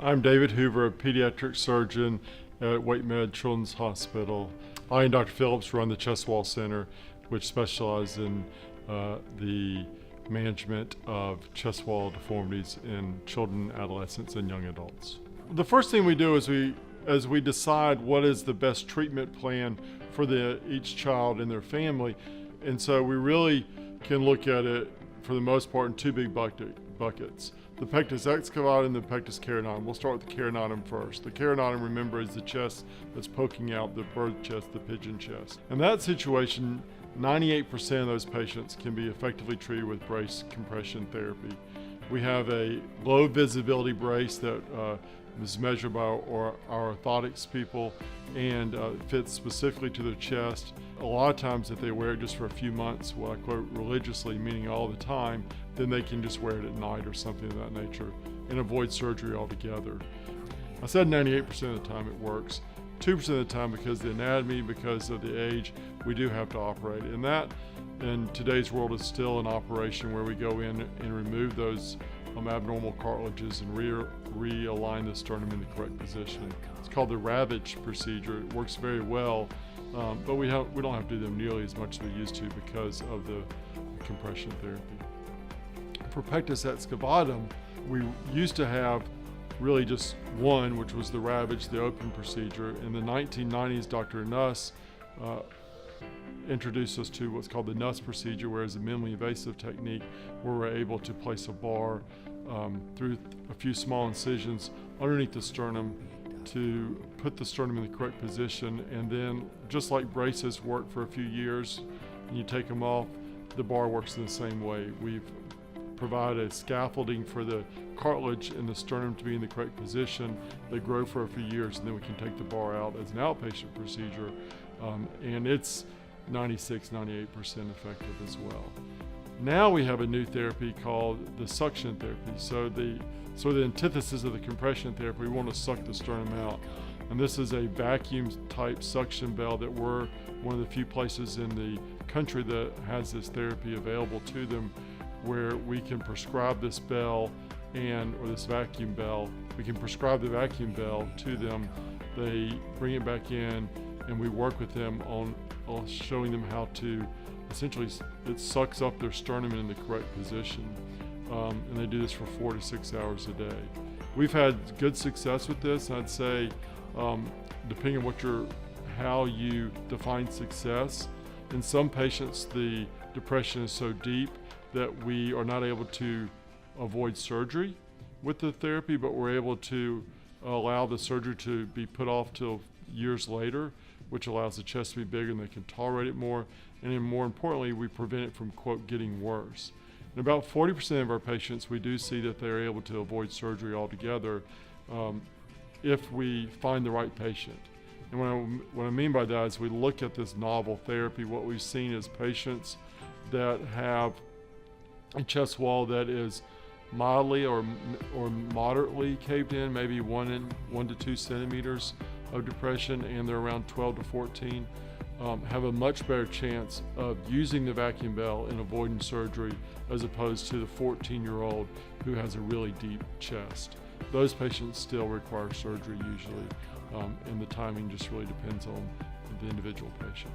I'm David Hoover, a pediatric surgeon at Wake Med Children's Hospital. I and Dr. Phillips run the Chest Wall Center, which specializes in the management of chest wall deformities in children, adolescents, and young adults. The first thing we do is as we decide what is the best treatment plan for each child and their family, and so we really can look at it for the most part in two big buckets. The pectus excavatum and the pectus carinatum. We'll start with the carinatum first. The carinatum, remember, is the chest that's poking out, the bird chest, the pigeon chest. In that situation, 98% of those patients can be effectively treated with brace compression therapy. We have a low visibility brace that is measured by our orthotics people and fits specifically to their chest. A lot of times if they wear it just for a few months, what I quote religiously, meaning all the time, then they can just wear it at night or something of that nature and avoid surgery altogether. I said 98% of the time it works. 2% of the time, because of the anatomy, because of the age, we do have to operate. And that, in today's world, is still an operation where we go in and remove those abnormal cartilages and realign the sternum in the correct position. It's called the Ravage procedure. It works very well, but we don't have to do them nearly as much as we used to because of the compression therapy. For pectus excavatum, we used to have really just one, which was the Ravage, the open procedure. In the 1990s, Dr. Nuss introduced us to what's called the Nuss procedure, where it's a minimally invasive technique where we're able to place a bar through a few small incisions underneath the sternum to put the sternum in the correct position, and then just like braces work for a few years and you take them off, the bar works in the same way. We've provided scaffolding for the cartilage in the sternum to be in the correct position. They grow for a few years and then we can take the bar out as an outpatient procedure, and it's 96-98% effective as well. Now we have a new therapy called the suction therapy. So the antithesis of the compression therapy, we want to suck the sternum out. And this is a vacuum type suction bell that we're one of the few places in the country that has this therapy available to them, where we can prescribe this bell or this vacuum bell. We can prescribe the vacuum bell to them. They bring it back in and we work with them on showing them how to essentially, it sucks up their sternum in the correct position. And they do this for 4 to 6 hours a day. We've had good success with this. I'd say, depending on how you define success, in some patients the depression is so deep that we are not able to avoid surgery with the therapy, but we're able to allow the surgery to be put off till years later, which allows the chest to be bigger and they can tolerate it more. And then more importantly, we prevent it from, quote, getting worse. In about 40% of our patients, we do see that they're able to avoid surgery altogether if we find the right patient. And what I mean by that is we look at this novel therapy. What we've seen is patients that have a chest wall that is mildly or moderately caved in, maybe 1 to 2 centimeters of depression, and they're around 12 to 14, have a much better chance of using the vacuum bell and avoiding surgery as opposed to the 14-year-old who has a really deep chest. Those patients still require surgery usually, and the timing just really depends on the individual patient.